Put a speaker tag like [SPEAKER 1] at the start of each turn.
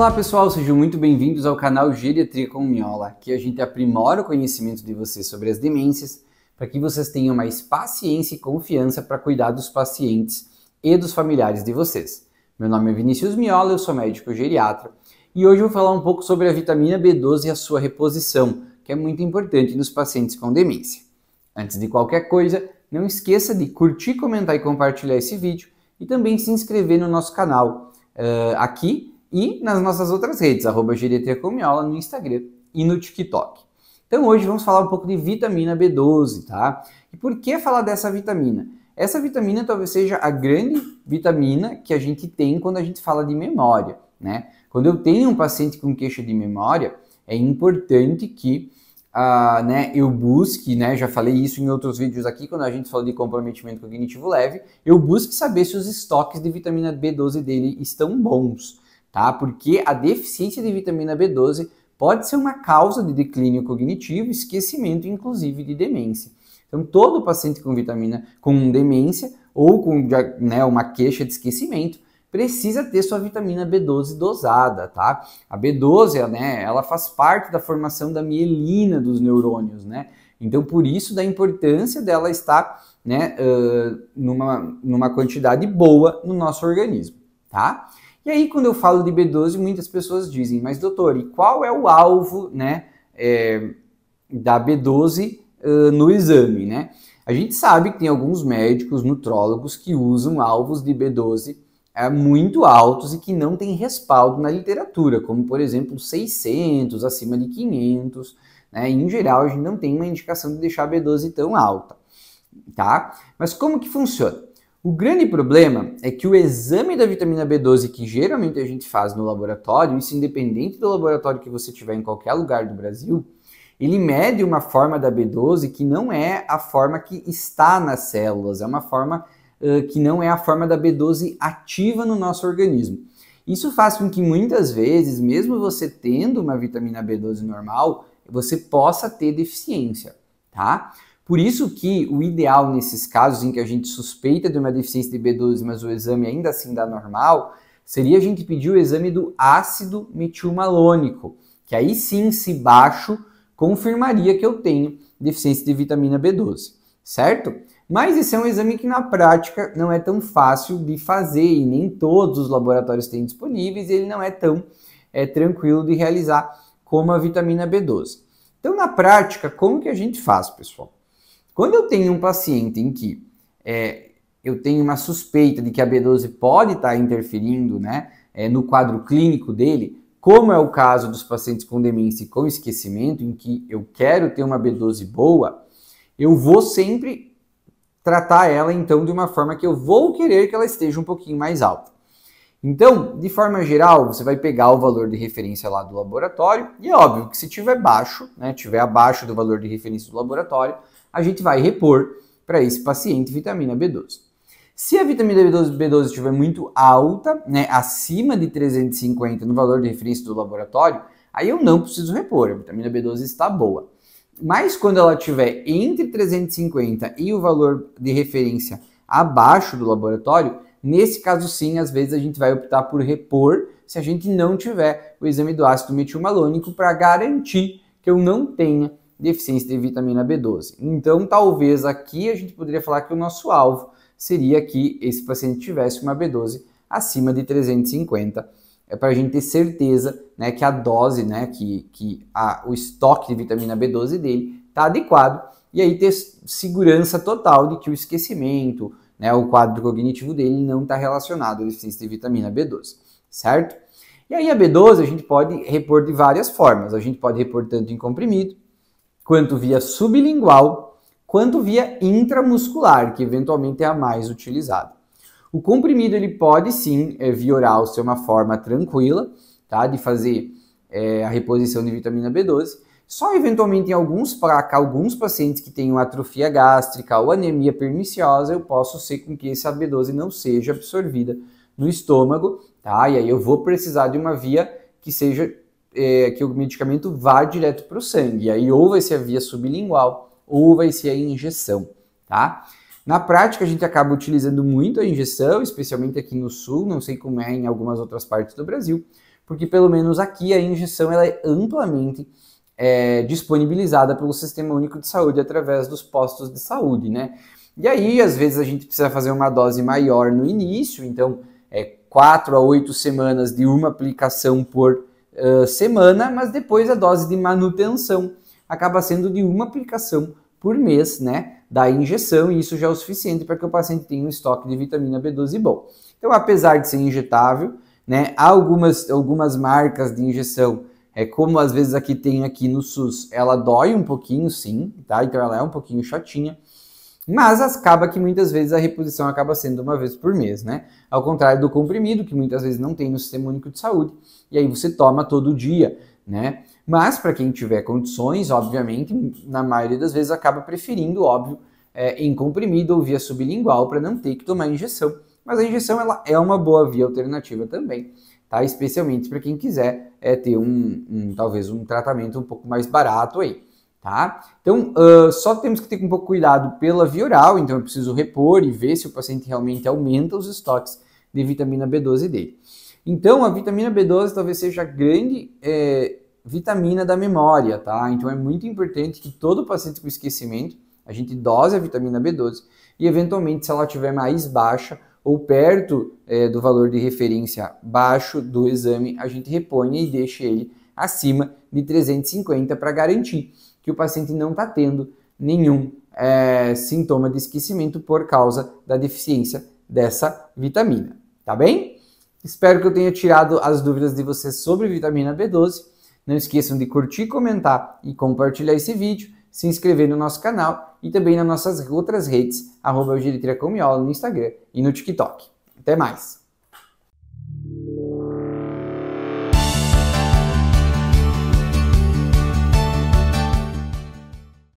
[SPEAKER 1] Olá pessoal, sejam muito bem-vindos ao canal Geriatria com Miola. Aqui a gente aprimora o conhecimento de vocês sobre as demências para que vocês tenham mais paciência e confiança para cuidar dos pacientes e dos familiares de vocês. Meu nome é Vinícius Miola, eu sou médico geriatra e hoje eu vou falar um pouco sobre a vitamina B12 e a sua reposição, que é muito importante nos pacientes com demência. Antes de qualquer coisa, não esqueça de curtir, comentar e compartilhar esse vídeo e também se inscrever no nosso canal aqui e nas nossas outras redes, @Geriatria com Miola no Instagram e no TikTok. Então hoje vamos falar um pouco de vitamina B12, tá? E por que falar dessa vitamina? Essa vitamina talvez seja a grande vitamina que a gente tem quando a gente fala de memória, né? Quando eu tenho um paciente com queixa de memória, é importante que eu busque, já falei isso em outros vídeos aqui, quando a gente falou de comprometimento cognitivo leve, eu busque saber se os estoques de vitamina B12 dele estão bons, tá? Porque a deficiência de vitamina B12 pode ser uma causa de declínio cognitivo, esquecimento, inclusive de demência. Então, todo paciente com demência ou com uma queixa de esquecimento precisa ter sua vitamina B12 dosada, tá? A B12, ela faz parte da formação da mielina dos neurônios, né? Então, por isso da importância dela estar, numa quantidade boa no nosso organismo, tá? E aí, quando eu falo de B12, muitas pessoas dizem, mas doutor, e qual é o alvo, da B12 no exame, né? A gente sabe que tem alguns médicos, nutrólogos, que usam alvos de B12 muito altos e que não tem respaldo na literatura, como, por exemplo, 600, acima de 500, né? Em geral, a gente não tem uma indicação de deixar a B12 tão alta, tá? Mas como que funciona? O grande problema é que o exame da vitamina B12 que geralmente a gente faz no laboratório, isso independente do laboratório que você tiver em qualquer lugar do Brasil, ele mede uma forma da B12 que não é a forma que está nas células, é uma forma que não é a forma da B12 ativa no nosso organismo. Isso faz com que muitas vezes, mesmo você tendo uma vitamina B12 normal, você possa ter deficiência, tá? Por isso que o ideal nesses casos em que a gente suspeita de uma deficiência de B12, mas o exame ainda assim dá normal, seria a gente pedir o exame do ácido metilmalônico, que aí sim, se baixo, confirmaria que eu tenho deficiência de vitamina B12, certo? Mas esse é um exame que na prática não é tão fácil de fazer e nem todos os laboratórios têm disponíveis e ele não é tão tranquilo de realizar como a vitamina B12. Então, na prática, como que a gente faz, pessoal? Quando eu tenho um paciente em que eu tenho uma suspeita de que a B12 pode estar interferindo no quadro clínico dele, como é o caso dos pacientes com demência e com esquecimento, em que eu quero ter uma B12 boa, eu vou sempre tratar ela, então, de uma forma que eu vou querer que ela esteja um pouquinho mais alta. Então, de forma geral, você vai pegar o valor de referência lá do laboratório, e é óbvio que se tiver baixo, tiver abaixo do valor de referência do laboratório, a gente vai repor para esse paciente vitamina B12. Se a vitamina B12 estiver muito alta, acima de 350 no valor de referência do laboratório, aí eu não preciso repor, a vitamina B12 está boa. Mas quando ela estiver entre 350 e o valor de referência abaixo do laboratório, nesse caso sim, às vezes a gente vai optar por repor se a gente não tiver o exame do ácido metilmalônico para garantir que eu não tenha deficiência de vitamina B12. Então, talvez aqui a gente poderia falar que o nosso alvo seria que esse paciente tivesse uma B12 acima de 350, para a gente ter certeza que a dose, o estoque de vitamina B12 dele está adequado e aí ter segurança total de que o esquecimento, o quadro cognitivo dele não está relacionado à deficiência de vitamina B12, certo? E aí a B12 a gente pode repor de várias formas, a gente pode repor tanto em comprimido, quanto via sublingual, quanto via intramuscular, que eventualmente é a mais utilizada. O comprimido ele pode sim, via oral, ser uma forma tranquila, tá, de fazer a reposição de vitamina B12, só eventualmente em alguns pacientes que tenham atrofia gástrica ou anemia perniciosa, eu posso ser com que essa B12 não seja absorvida no estômago, tá, e aí eu vou precisar de uma via que seja que o medicamento vá direto para o sangue. E aí ou vai ser a via sublingual ou vai ser a injeção, tá? Na prática, a gente acaba utilizando muito a injeção, especialmente aqui no sul, não sei como é em algumas outras partes do Brasil, porque pelo menos aqui a injeção ela é amplamente disponibilizada pelo Sistema Único de Saúde através dos postos de saúde, né? E aí, às vezes, a gente precisa fazer uma dose maior no início, então 4 a 8 semanas de uma aplicação por semana, mas depois a dose de manutenção acaba sendo de uma aplicação por mês, né, da injeção, e isso já é o suficiente para que o paciente tenha um estoque de vitamina B12 bom. Então, apesar de ser injetável, né, há algumas marcas de injeção, como às vezes tem aqui no SUS, ela dói um pouquinho, sim, tá? Então ela é um pouquinho chatinha, mas acaba que muitas vezes a reposição acaba sendo uma vez por mês, né? Ao contrário do comprimido, que muitas vezes não tem no Sistema Único de Saúde, e aí você toma todo dia, né? Mas para quem tiver condições, obviamente, na maioria das vezes acaba preferindo, óbvio, em comprimido ou via sublingual para não ter que tomar injeção. Mas a injeção ela é uma boa via alternativa também, tá? Especialmente para quem quiser ter talvez um tratamento um pouco mais barato aí. Tá? Então, só temos que ter um pouco cuidado pela via oral, então eu preciso repor e ver se o paciente realmente aumenta os estoques de vitamina B12 dele. Então, a vitamina B12 talvez seja a grande vitamina da memória, tá? Então, é muito importante que todo paciente com esquecimento, a gente dose a vitamina B12 e, eventualmente, se ela estiver mais baixa ou perto do valor de referência baixo do exame, a gente reponha e deixe ele acima de 350 para garantir que o paciente não está tendo nenhum sintoma de esquecimento por causa da deficiência dessa vitamina, tá bem? Espero que eu tenha tirado as dúvidas de vocês sobre vitamina B12. Não esqueçam de curtir, comentar e compartilhar esse vídeo, se inscrever no nosso canal e também nas nossas outras redes, @eugeritriacomiola no Instagram e no TikTok. Até mais!